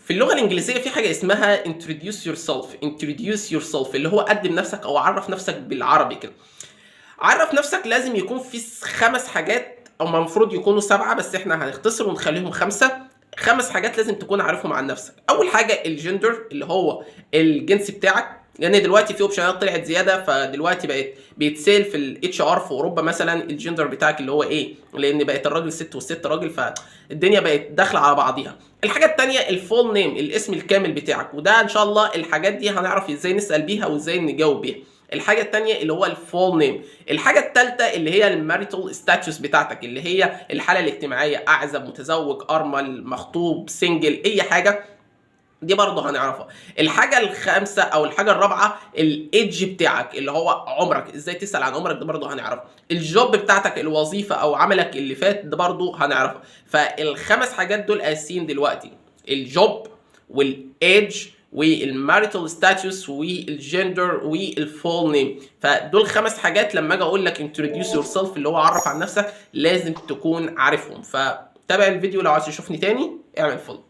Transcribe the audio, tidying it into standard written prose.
في اللغة الإنجليزية في حاجة اسمها introduce yourself اللي هو قدم نفسك أو عرف نفسك بالعربي كده. عرف نفسك لازم يكون في 5 حاجات، أو المفروض يكونوا 7 بس إحنا هنختصر ونخليهم 5. 5 حاجات لازم تكون عارفهم عن نفسك. أول حاجة الجندر اللي هو الجنس بتاعك، لان دلوقتي في اوبشنات طلعت زياده، فدلوقتي بقت بيتسال في الاتش ار في اوروبا مثلا الجندر بتاعك اللي هو ايه، لان بقت الراجل ست والست راجل، فالدنيا بقت داخله على بعضيها. الحاجه الثانيه الفول نيم، الاسم الكامل بتاعك، وده ان شاء الله الحاجات دي هنعرف ازاي نسال بيها وازاي نجاوب بيها. الحاجه الثانيه اللي هو الفول نيم. الحاجه الثالثه اللي هي الماريتال ستاتوس بتاعتك، اللي هي الحاله الاجتماعيه، اعزب، متزوج، ارمل، مخطوب، سنجل، اي حاجه دي برضه هنعرفها. الحاجه الخامسه او الحاجه الرابعه الايدج بتاعك اللي هو عمرك، ازاي تسال عن عمرك، ده برضه هنعرفه. الجوب بتاعتك، الوظيفه او عملك اللي فات، ده برضه هنعرفه. فالخمس حاجات دول اساسيين دلوقتي: الجوب والايدج والماريتال ستاتوس والجندر والفول نيم. فدول 5 حاجات لما اجي اقول لك انتروديوس يور سيلف اللي هو عرف عن نفسك لازم تكون عارفهم. فتابع الفيديو لو عايز تشوفني تاني اعمل فولو.